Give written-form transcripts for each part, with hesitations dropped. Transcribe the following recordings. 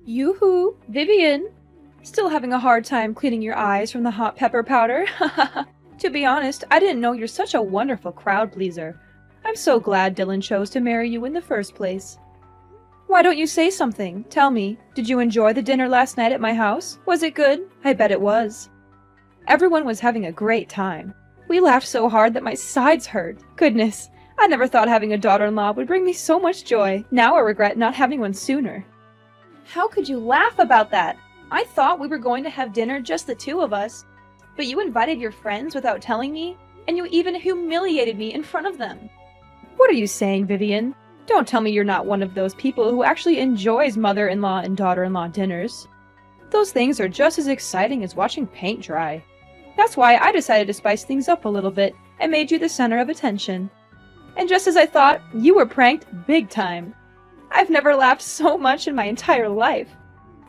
Yoo-hoo, Vivian! Still having a hard time cleaning your eyes from the hot pepper powder? To be honest, I didn't know you're such a wonderful crowd pleaser. I'm so glad Dylan chose to marry you in the first place. Why don't you say something? Tell me, did you enjoy the dinner last night at my house? Was it good? I bet it was. Everyone was having a great time. We laughed so hard that my sides hurt. Goodness, I never thought having a daughter-in-law would bring me so much joy. Now I regret not having one sooner. How could you laugh about that? I thought we were going to have dinner just the two of us. But you invited your friends without telling me, and you even humiliated me in front of them. What are you saying, Vivian? Don't tell me you're not one of those people who actually enjoys mother-in-law and daughter-in-law dinners. Those things are just as exciting as watching paint dry. That's why I decided to spice things up a little bit and made you the center of attention. And just as I thought, you were pranked big time. I've never laughed so much in my entire life.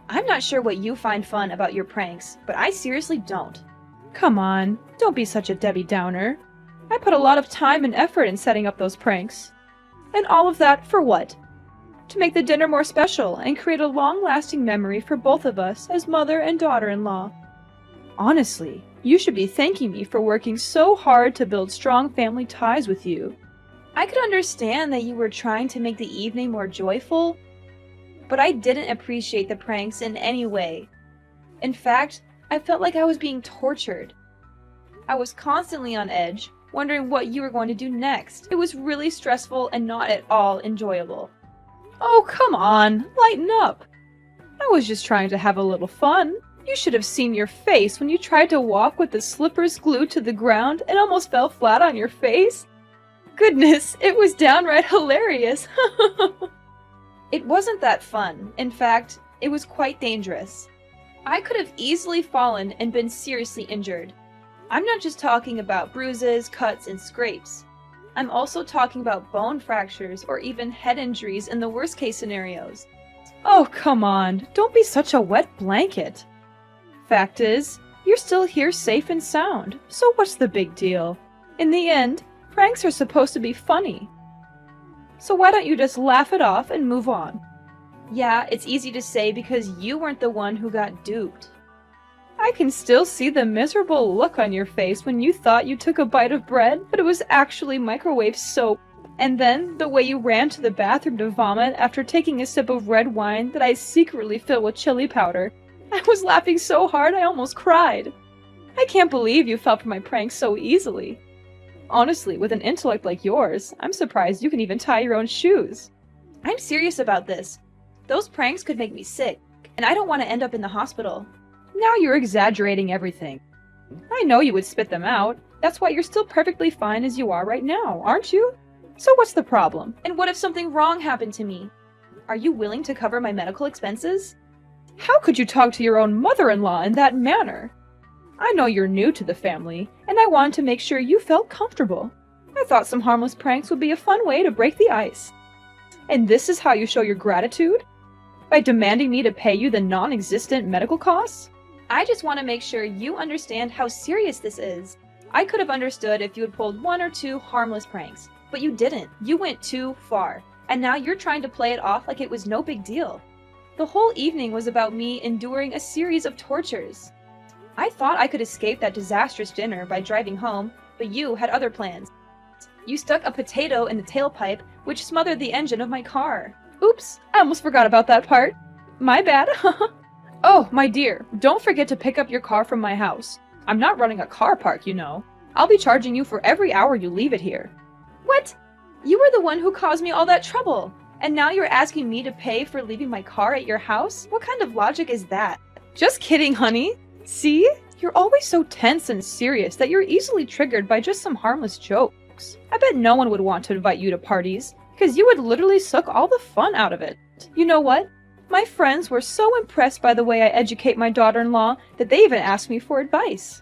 I'm not sure what you find fun about your pranks, but I seriously don't. Come on, don't be such a Debbie Downer. I put a lot of time and effort in setting up those pranks. And all of that for what? To make the dinner more special and create a long-lasting memory for both of us as mother and daughter-in-law. Honestly, you should be thanking me for working so hard to build strong family ties with you. I could understand that you were trying to make the evening more joyful, but I didn't appreciate the pranks in any way. In fact, I felt like I was being tortured. I was constantly on edge, wondering what you were going to do next. It was really stressful and not at all enjoyable. Oh, come on, lighten up. I was just trying to have a little fun. You should have seen your face when you tried to walk with the slippers glued to the ground and almost fell flat on your face. Goodness, it was downright hilarious. It wasn't that fun. In fact, it was quite dangerous. I could have easily fallen and been seriously injured. I'm not just talking about bruises, cuts, and scrapes. I'm also talking about bone fractures or even head injuries in the worst case scenarios. Oh, come on, don't be such a wet blanket. Fact is, you're still here safe and sound, so what's the big deal? In the end, pranks are supposed to be funny. So why don't you just laugh it off and move on? Yeah, it's easy to say because you weren't the one who got duped. I can still see the miserable look on your face when you thought you took a bite of bread, but it was actually microwave soap. And then the way you ran to the bathroom to vomit after taking a sip of red wine that I secretly filled with chili powder. I was laughing so hard I almost cried. I can't believe you fell for my prank so easily. Honestly, with an intellect like yours, I'm surprised you can even tie your own shoes. I'm serious about this. Those pranks could make me sick, and I don't want to end up in the hospital. Now you're exaggerating everything. I know you would spit them out. That's why you're still perfectly fine as you are right now, aren't you? So what's the problem? And what if something wrong happened to me? Are you willing to cover my medical expenses? How could you talk to your own mother-in-law in that manner? I know you're new to the family, and I wanted to make sure you felt comfortable. I thought some harmless pranks would be a fun way to break the ice. And this is how you show your gratitude? By demanding me to pay you the non-existent medical costs? I just want to make sure you understand how serious this is. I could have understood if you had pulled one or two harmless pranks, but you didn't. You went too far, and now you're trying to play it off like it was no big deal. The whole evening was about me enduring a series of tortures. I thought I could escape that disastrous dinner by driving home, but you had other plans. You stuck a potato in the tailpipe, which smothered the engine of my car. Oops, I almost forgot about that part. My bad. Oh, my dear, don't forget to pick up your car from my house. I'm not running a car park, you know. I'll be charging you for every hour you leave it here. What? You were the one who caused me all that trouble, and now you're asking me to pay for leaving my car at your house? What kind of logic is that? Just kidding, honey. See? You're always so tense and serious that you're easily triggered by just some harmless jokes. I bet no one would want to invite you to parties, because you would literally suck all the fun out of it. You know what? My friends were so impressed by the way I educate my daughter-in-law that they even asked me for advice.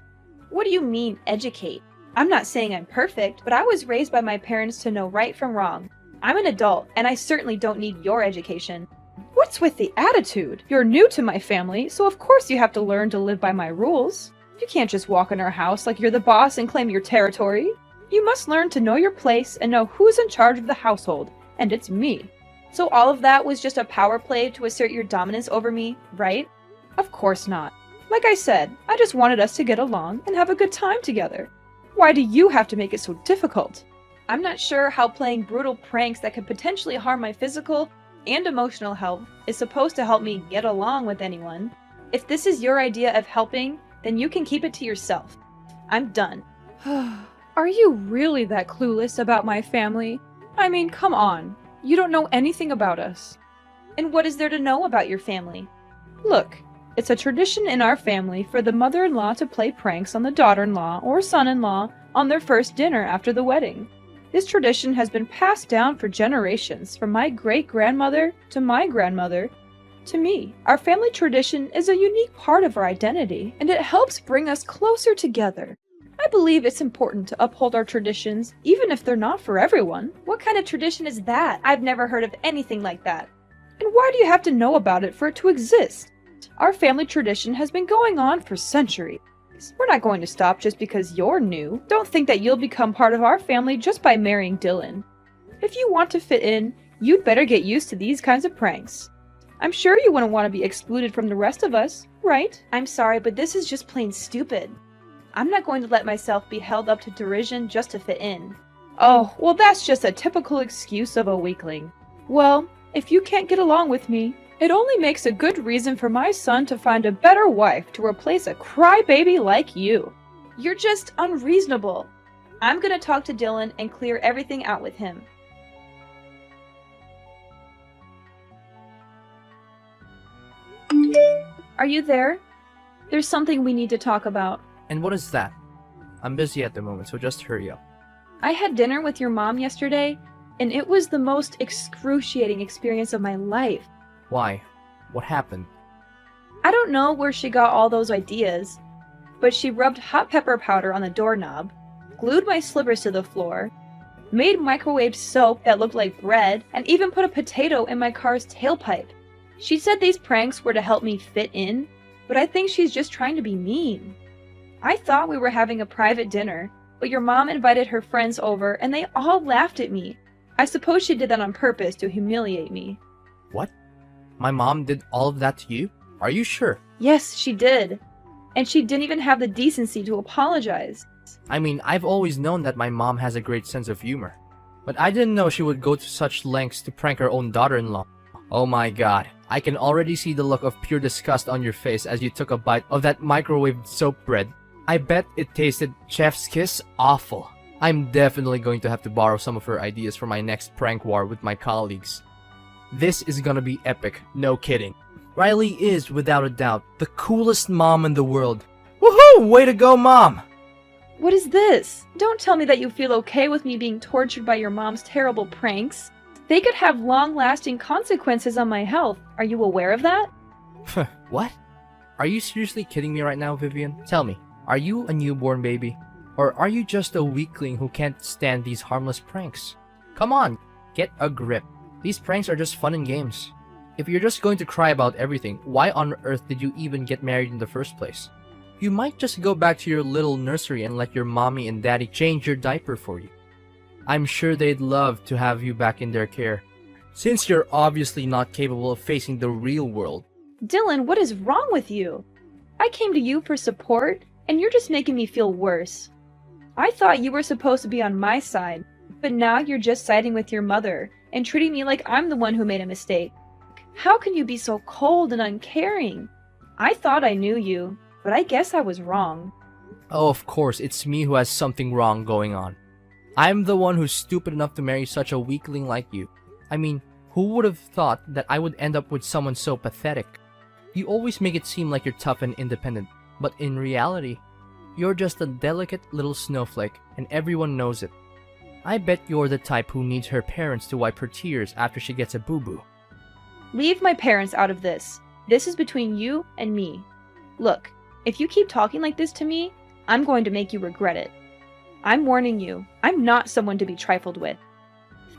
What do you mean, educate? I'm not saying I'm perfect, but I was raised by my parents to know right from wrong. I'm an adult, and I certainly don't need your education. What's with the attitude? You're new to my family, so of course you have to learn to live by my rules. You can't just walk in our house like you're the boss and claim your territory. You must learn to know your place and know who's in charge of the household, and it's me. So all of that was just a power play to assert your dominance over me, right? Of course not. Like I said, I just wanted us to get along and have a good time together. Why do you have to make it so difficult? I'm not sure how playing brutal pranks that could potentially harm my physical and emotional health is supposed to help me get along with anyone. If this is your idea of helping, then you can keep it to yourself. I'm done. Are you really that clueless about my family? I mean, come on. You don't know anything about us. And what is there to know about your family? Look, it's a tradition in our family for the mother-in-law to play pranks on the daughter-in-law or son-in-law on their first dinner after the wedding. This tradition has been passed down for generations, from my great-grandmother to my grandmother to me. Our family tradition is a unique part of our identity, and it helps bring us closer together. I believe it's important to uphold our traditions, even if they're not for everyone. What kind of tradition is that? I've never heard of anything like that. And why do you have to know about it for it to exist? Our family tradition has been going on for centuries. We're not going to stop just because you're new. Don't think that you'll become part of our family just by marrying Dylan. If you want to fit in, you'd better get used to these kinds of pranks. I'm sure you wouldn't want to be excluded from the rest of us, right? I'm sorry, but this is just plain stupid. I'm not going to let myself be held up to derision just to fit in. Oh, well, that's just a typical excuse of a weakling. Well, if you can't get along with me, it only makes a good reason for my son to find a better wife to replace a crybaby like you. You're just unreasonable. I'm gonna talk to Dylan and clear everything out with him. Are you there? There's something we need to talk about. And what is that? I'm busy at the moment, so just hurry up. I had dinner with your mom yesterday, and it was the most excruciating experience of my life. Why? What happened? I don't know where she got all those ideas, but she rubbed hot pepper powder on the doorknob, glued my slippers to the floor, made microwaved soap that looked like bread, and even put a potato in my car's tailpipe. She said these pranks were to help me fit in, but I think she's just trying to be mean. I thought we were having a private dinner, but your mom invited her friends over and they all laughed at me. I suppose she did that on purpose to humiliate me. What? My mom did all of that to you? Are you sure? Yes, she did. And she didn't even have the decency to apologize. I mean, I've always known that my mom has a great sense of humor. But I didn't know she would go to such lengths to prank her own daughter-in-law. Oh my god, I can already see the look of pure disgust on your face as you took a bite of that microwaved soap bread. I bet it tasted chef's kiss awful. I'm definitely going to have to borrow some of her ideas for my next prank war with my colleagues. This is gonna be epic, no kidding. Riley is, without a doubt, the coolest mom in the world. Woohoo! Way to go, Mom! What is this? Don't tell me that you feel okay with me being tortured by your mom's terrible pranks. They could have long-lasting consequences on my health. Are you aware of that? What? Are you seriously kidding me right now, Vivian? Tell me, are you a newborn baby? Or are you just a weakling who can't stand these harmless pranks? Come on, get a grip. These pranks are just fun and games. If you're just going to cry about everything, why on earth did you even get married in the first place? You might just go back to your little nursery and let your mommy and daddy change your diaper for you. I'm sure they'd love to have you back in their care, since you're obviously not capable of facing the real world. Dylan, what is wrong with you? I came to you for support, and you're just making me feel worse. I thought you were supposed to be on my side, but now you're just siding with your mother and treating me like I'm the one who made a mistake. How can you be so cold and uncaring? I thought I knew you, but I guess I was wrong. Oh, of course, it's me who has something wrong going on. I'm the one who's stupid enough to marry such a weakling like you. I mean, who would have thought that I would end up with someone so pathetic? You always make it seem like you're tough and independent, but in reality, you're just a delicate little snowflake, and everyone knows it. I bet you're the type who needs her parents to wipe her tears after she gets a boo-boo. Leave my parents out of this. This is between you and me. Look, if you keep talking like this to me, I'm going to make you regret it. I'm warning you, I'm not someone to be trifled with.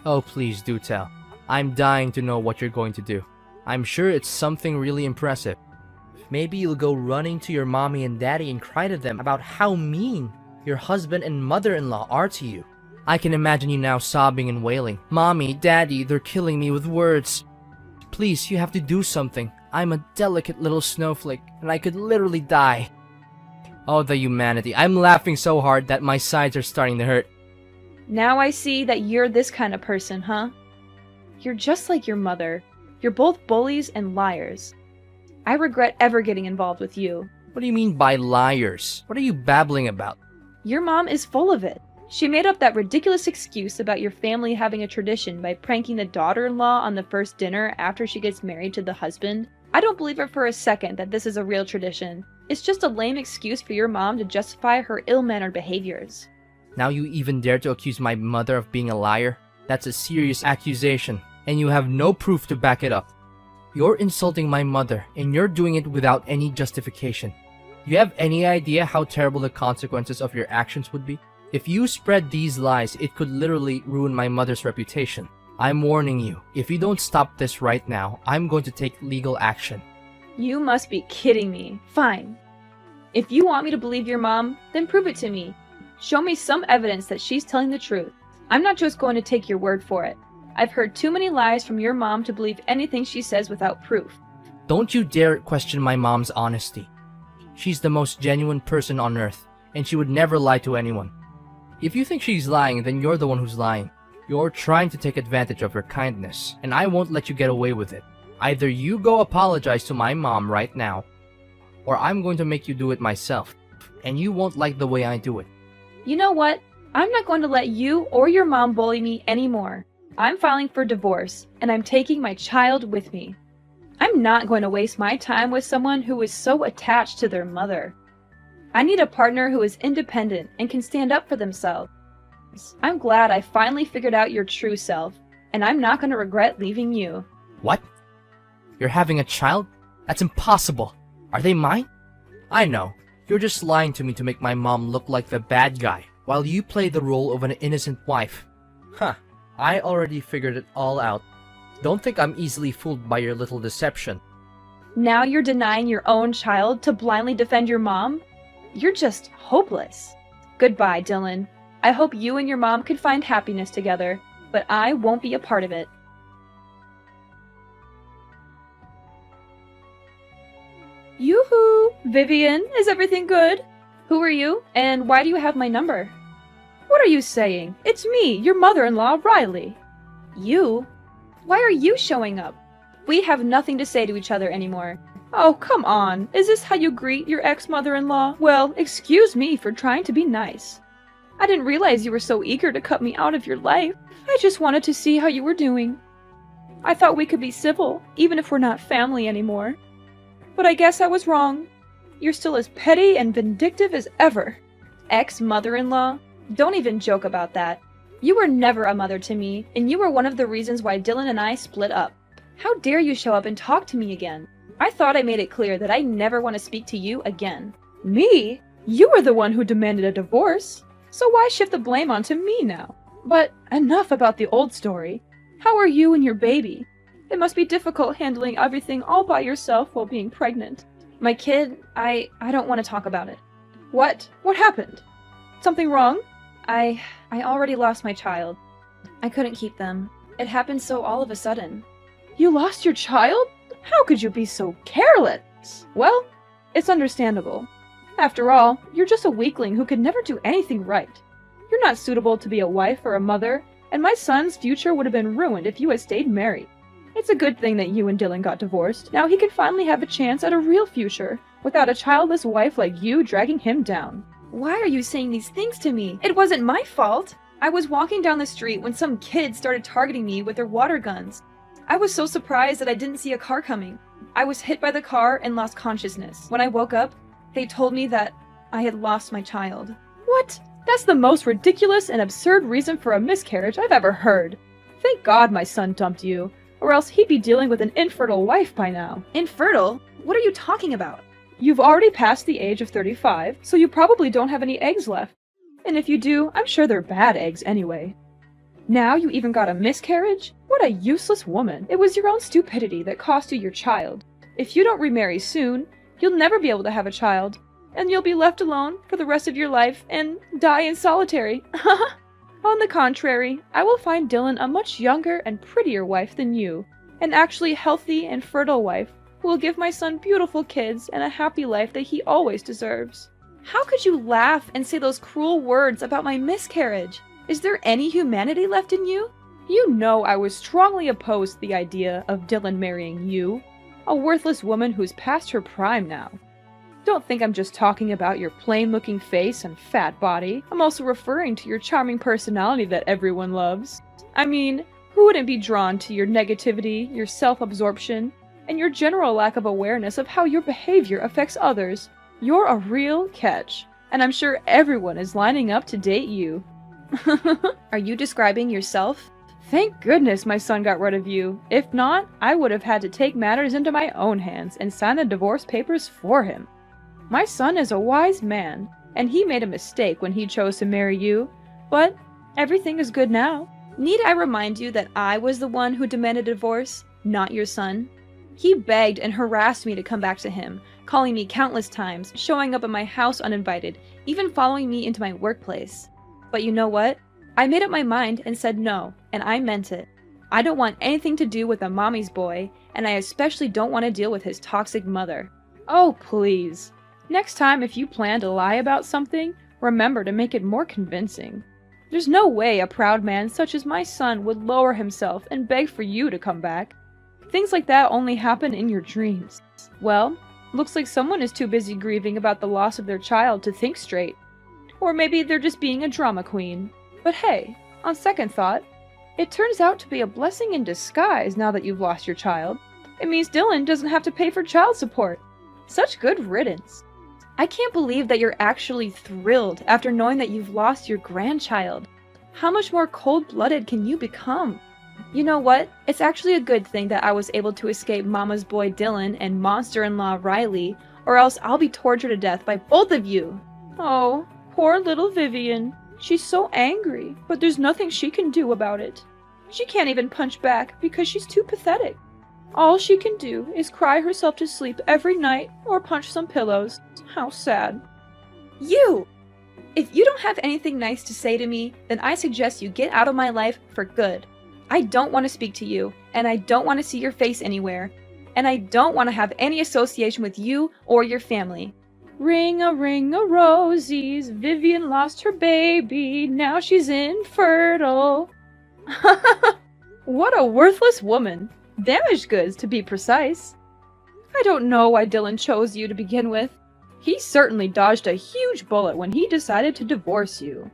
Oh, please do tell. I'm dying to know what you're going to do. I'm sure it's something really impressive. Maybe you'll go running to your mommy and daddy and cry to them about how mean your husband and mother-in-law are to you. I can imagine you now sobbing and wailing. Mommy, Daddy, they're killing me with words. Please, you have to do something. I'm a delicate little snowflake, and I could literally die. Oh, the humanity. I'm laughing so hard that my sides are starting to hurt. Now I see that you're this kind of person, huh? You're just like your mother. You're both bullies and liars. I regret ever getting involved with you. What do you mean by liars? What are you babbling about? Your mom is full of it. She made up that ridiculous excuse about your family having a tradition by pranking the daughter-in-law on the first dinner after she gets married to the husband. I don't believe her for a second that this is a real tradition. It's just a lame excuse for your mom to justify her ill-mannered behaviors. Now you even dare to accuse my mother of being a liar? That's a serious accusation, and you have no proof to back it up. You're insulting my mother, and you're doing it without any justification. Do you have any idea how terrible the consequences of your actions would be? If you spread these lies, it could literally ruin my mother's reputation. I'm warning you, if you don't stop this right now, I'm going to take legal action. You must be kidding me. Fine. If you want me to believe your mom, then prove it to me. Show me some evidence that she's telling the truth. I'm not just going to take your word for it. I've heard too many lies from your mom to believe anything she says without proof. Don't you dare question my mom's honesty. She's the most genuine person on earth, and she would never lie to anyone. If you think she's lying, then you're the one who's lying. You're trying to take advantage of her kindness, and I won't let you get away with it. Either you go apologize to my mom right now, or I'm going to make you do it myself, and you won't like the way I do it. You know what? I'm not going to let you or your mom bully me anymore. I'm filing for divorce, and I'm taking my child with me. I'm not going to waste my time with someone who is so attached to their mother. I need a partner who is independent and can stand up for themselves. I'm glad I finally figured out your true self, and I'm not going to regret leaving you. What? You're having a child? That's impossible. Are they mine? I know. You're just lying to me to make my mom look like the bad guy, while you play the role of an innocent wife. Huh. I already figured it all out. Don't think I'm easily fooled by your little deception. Now you're denying your own child to blindly defend your mom? You're just hopeless. Goodbye, Dylan. I hope you and your mom can find happiness together, but I won't be a part of it. Yoo-hoo! Vivian, is everything good? Who are you, and why do you have my number? What are you saying? It's me, your mother-in-law, Riley. You? Why are you showing up? We have nothing to say to each other anymore. Oh, come on. Is this how you greet your ex-mother-in-law? Well, excuse me for trying to be nice. I didn't realize you were so eager to cut me out of your life. I just wanted to see how you were doing. I thought we could be civil, even if we're not family anymore. But I guess I was wrong. You're still as petty and vindictive as ever. Ex-mother-in-law? Don't even joke about that. You were never a mother to me, and you were one of the reasons why Dylan and I split up. How dare you show up and talk to me again? I thought I made it clear that I never want to speak to you again. Me? You were the one who demanded a divorce. So why shift the blame onto me now? But enough about the old story. How are you and your baby? It must be difficult handling everything all by yourself while being pregnant. My kid, I don't want to talk about it. What? What happened? Something wrong? I already lost my child. I couldn't keep them. It happened so all of a sudden. You lost your child? How could you be so careless? Well, it's understandable. After all, you're just a weakling who could never do anything right. You're not suitable to be a wife or a mother, and my son's future would have been ruined if you had stayed married. It's a good thing that you and Dylan got divorced. Now he can finally have a chance at a real future, without a childless wife like you dragging him down. Why are you saying these things to me? It wasn't my fault. I was walking down the street when some kids started targeting me with their water guns. I was so surprised that I didn't see a car coming. I was hit by the car and lost consciousness. When I woke up, they told me that I had lost my child. What? That's the most ridiculous and absurd reason for a miscarriage I've ever heard. Thank God my son dumped you, or else he'd be dealing with an infertile wife by now. Infertile? What are you talking about? You've already passed the age of 35, so you probably don't have any eggs left. And if you do, I'm sure they're bad eggs anyway. Now you even got a miscarriage? What a useless woman. It was your own stupidity that cost you your child. If you don't remarry soon, you'll never be able to have a child, and you'll be left alone for the rest of your life and die in solitary. On the contrary, I will find Dylan a much younger and prettier wife than you, an actually healthy and fertile wife who will give my son beautiful kids and a happy life that he always deserves. How could you laugh and say those cruel words about my miscarriage? Is there any humanity left in you? You know I was strongly opposed to the idea of Dylan marrying you, a worthless woman who's past her prime now. Don't think I'm just talking about your plain-looking face and fat body. I'm also referring to your charming personality that everyone loves. I mean, who wouldn't be drawn to your negativity, your self-absorption, and your general lack of awareness of how your behavior affects others? You're a real catch, and I'm sure everyone is lining up to date you. Are you describing yourself? Thank goodness my son got rid of you. If not, I would have had to take matters into my own hands and sign the divorce papers for him. My son is a wise man, and he made a mistake when he chose to marry you, but everything is good now. Need I remind you that I was the one who demanded a divorce, not your son? He begged and harassed me to come back to him, calling me countless times, showing up at my house uninvited, even following me into my workplace. But you know what? I made up my mind and said no, and I meant it. I don't want anything to do with a mommy's boy, and I especially don't want to deal with his toxic mother. Oh, please. Next time if you plan to lie about something, remember to make it more convincing. There's no way a proud man such as my son would lower himself and beg for you to come back. Things like that only happen in your dreams. Well, looks like someone is too busy grieving about the loss of their child to think straight. Or maybe they're just being a drama queen. But hey, on second thought, it turns out to be a blessing in disguise now that you've lost your child. It means Dylan doesn't have to pay for child support. Such good riddance. I can't believe that you're actually thrilled after knowing that you've lost your grandchild. How much more cold-blooded can you become? You know what? It's actually a good thing that I was able to escape Mama's boy Dylan and monster-in-law Riley, or else I'll be tortured to death by both of you. Oh, poor little Vivian. She's so angry, but there's nothing she can do about it. She can't even punch back because she's too pathetic. All she can do is cry herself to sleep every night or punch some pillows. How sad. You! If you don't have anything nice to say to me, then I suggest you get out of my life for good. I don't want to speak to you, and I don't want to see your face anywhere, and I don't want to have any association with you or your family. Ring-a-rosies, Vivian lost her baby, now she's infertile. What a worthless woman. Damaged goods, to be precise. I don't know why Dylan chose you to begin with. He certainly dodged a huge bullet when he decided to divorce you.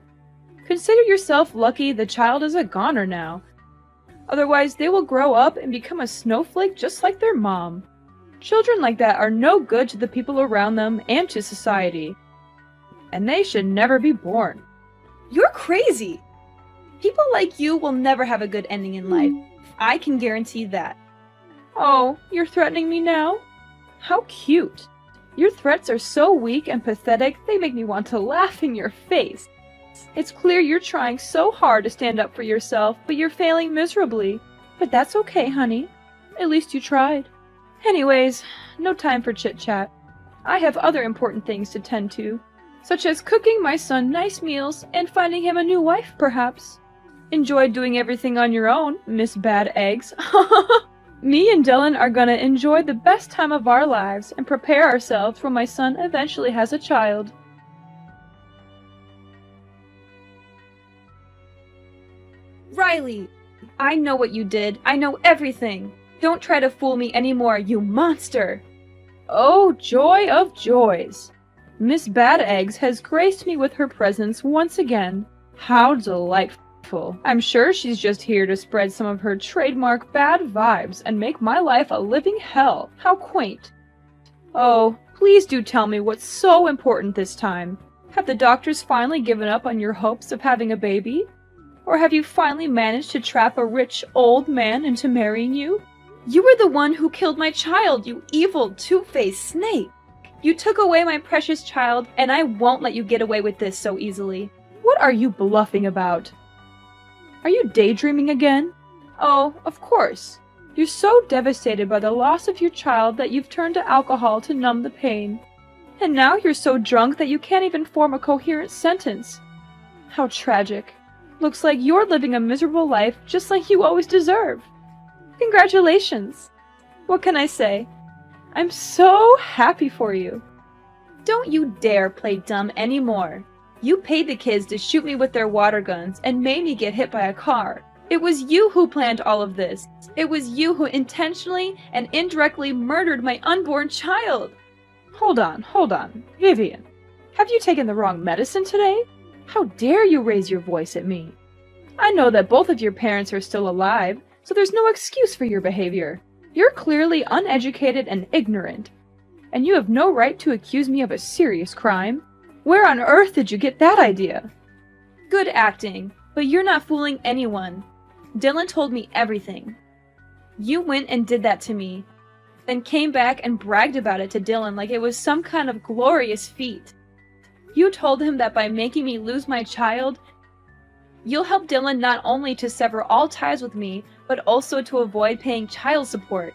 Consider yourself lucky the child is a goner now. Otherwise, they will grow up and become a snowflake just like their mom. Children like that are no good to the people around them and to society. And they should never be born. You're crazy! People like you will never have a good ending in life. I can guarantee that. Oh, you're threatening me now? How cute. Your threats are so weak and pathetic, they make me want to laugh in your face. It's clear you're trying so hard to stand up for yourself, but you're failing miserably. But that's okay, honey. At least you tried. Anyways, no time for chit-chat. I have other important things to tend to, such as cooking my son nice meals and finding him a new wife, perhaps. Enjoy doing everything on your own, Miss Bad Eggs. Me and Dylan are gonna enjoy the best time of our lives and prepare ourselves when my son eventually has a child. Riley! I know what you did. I know everything. Don't try to fool me anymore, you monster! Oh, joy of joys! Miss Bad Eggs has graced me with her presence once again. How delightful. I'm sure she's just here to spread some of her trademark bad vibes and make my life a living hell. How quaint. Oh, please do tell me what's so important this time. Have the doctors finally given up on your hopes of having a baby? Or have you finally managed to trap a rich old man into marrying you? You were the one who killed my child, you evil, two-faced snake! You took away my precious child, and I won't let you get away with this so easily. What are you bluffing about? Are you daydreaming again? Oh, of course. You're so devastated by the loss of your child that you've turned to alcohol to numb the pain. And now you're so drunk that you can't even form a coherent sentence. How tragic. Looks like you're living a miserable life just like you always deserve. Congratulations. What can I say? I'm so happy for you. Don't you dare play dumb anymore. You paid the kids to shoot me with their water guns and made me get hit by a car. It was you who planned all of this. It was you who intentionally and indirectly murdered my unborn child. Hold on. Vivian, have you taken the wrong medicine today? How dare you raise your voice at me? I know that both of your parents are still alive, so there's no excuse for your behavior. You're clearly uneducated and ignorant, and you have no right to accuse me of a serious crime. Where on earth did you get that idea? Good acting, but you're not fooling anyone. Dylan told me everything. You went and did that to me, then came back and bragged about it to Dylan like it was some kind of glorious feat. You told him that by making me lose my child, you'll help Dylan not only to sever all ties with me, but also to avoid paying child support.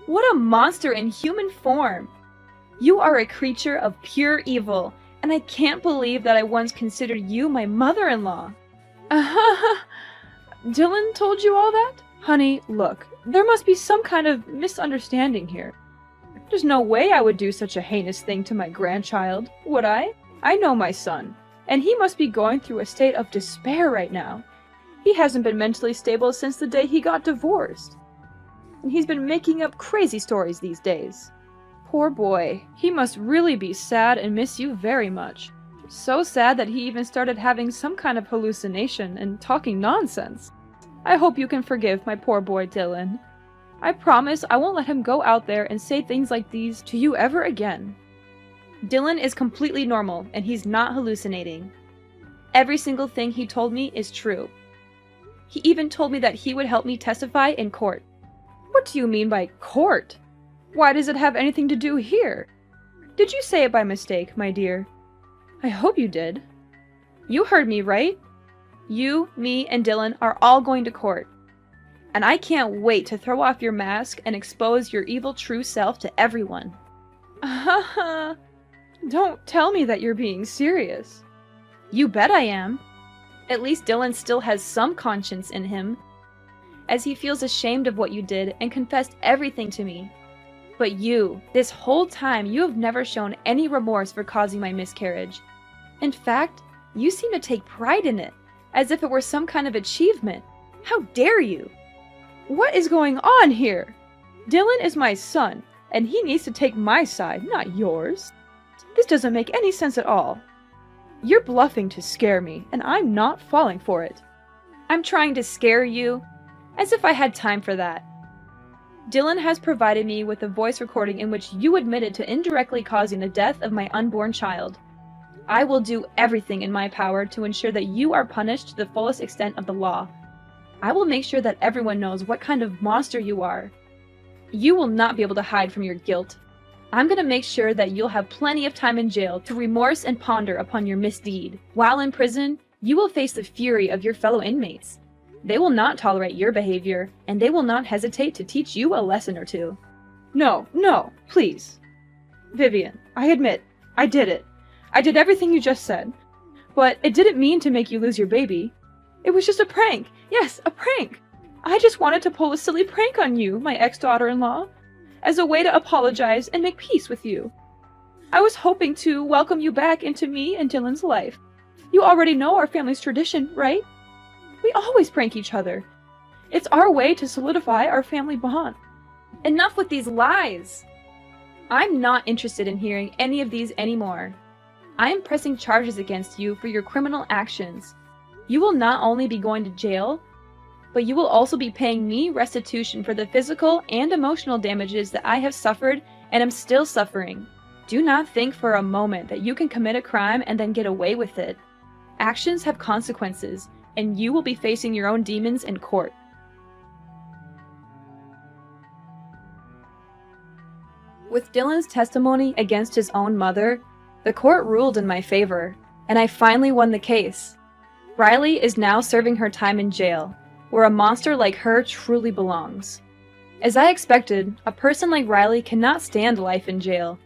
What a monster in human form! You are a creature of pure evil, and I can't believe that I once considered you my mother-in-law. Dylan told you all that? Honey, look, there must be some kind of misunderstanding here. There's no way I would do such a heinous thing to my grandchild, would I? I know my son, and he must be going through a state of despair right now. He hasn't been mentally stable since the day he got divorced. And he's been making up crazy stories these days. Poor boy, he must really be sad and miss you very much. So sad that he even started having some kind of hallucination and talking nonsense. I hope you can forgive my poor boy Dylan. I promise I won't let him go out there and say things like these to you ever again. Dylan is completely normal, and he's not hallucinating. Every single thing he told me is true. He even told me that he would help me testify in court. What do you mean by court? Why does it have anything to do here? Did you say it by mistake, my dear? I hope you did. You heard me, right? You, me, and Dylan are all going to court. And I can't wait to throw off your mask and expose your evil true self to everyone. Don't tell me that you're being serious. You bet I am. At least Dylan still has some conscience in him, as he feels ashamed of what you did and confessed everything to me. But you, this whole time, you have never shown any remorse for causing my miscarriage. In fact, you seem to take pride in it, as if it were some kind of achievement. How dare you? What is going on here? Dylan is my son, and he needs to take my side, not yours. This doesn't make any sense at all. You're bluffing to scare me, and I'm not falling for it. I'm trying to scare you? As if I had time for that. Dylan has provided me with a voice recording in which you admitted to indirectly causing the death of my unborn child. I will do everything in my power to ensure that you are punished to the fullest extent of the law. I will make sure that everyone knows what kind of monster you are. You will not be able to hide from your guilt. I'm going to make sure that you'll have plenty of time in jail to remorse and ponder upon your misdeed. While in prison, you will face the fury of your fellow inmates. They will not tolerate your behavior, and they will not hesitate to teach you a lesson or two. No, please. Vivian, I admit, I did it. I did everything you just said. But it didn't mean to make you lose your baby. It was just a prank. Yes, a prank. I just wanted to pull a silly prank on you, my ex-daughter-in-law, as a way to apologize and make peace with you. I was hoping to welcome you back into me and Dylan's life. You already know our family's tradition, right? We always prank each other. It's our way to solidify our family bond. Enough with these lies! I'm not interested in hearing any of these anymore. I am pressing charges against you for your criminal actions. You will not only be going to jail, but you will also be paying me restitution for the physical and emotional damages that I have suffered and am still suffering. Do not think for a moment that you can commit a crime and then get away with it. Actions have consequences, and you will be facing your own demons in court. With Dylan's testimony against his own mother, the court ruled in my favor, and I finally won the case. Riley is now serving her time in jail, where a monster like her truly belongs. As I expected, a person like Riley cannot stand life in jail.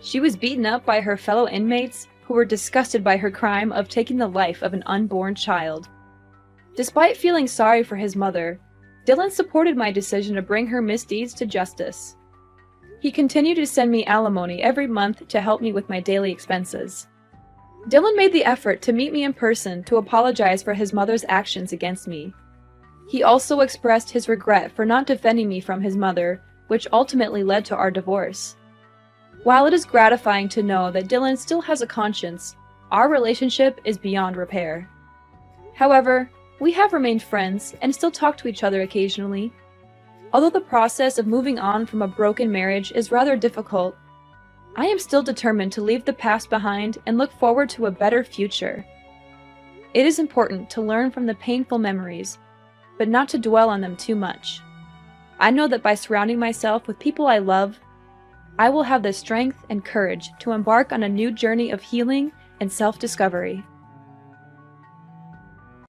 She was beaten up by her fellow inmates, who were disgusted by her crime of taking the life of an unborn child. Despite feeling sorry for his mother, Dylan supported my decision to bring her misdeeds to justice. He continued to send me alimony every month to help me with my daily expenses. Dylan made the effort to meet me in person to apologize for his mother's actions against me. He also expressed his regret for not defending me from his mother, which ultimately led to our divorce. While it is gratifying to know that Dylan still has a conscience, our relationship is beyond repair. However, we have remained friends and still talk to each other occasionally. Although the process of moving on from a broken marriage is rather difficult, I am still determined to leave the past behind and look forward to a better future. It is important to learn from the painful memories, but not to dwell on them too much. I know that by surrounding myself with people I love, I will have the strength and courage to embark on a new journey of healing and self-discovery.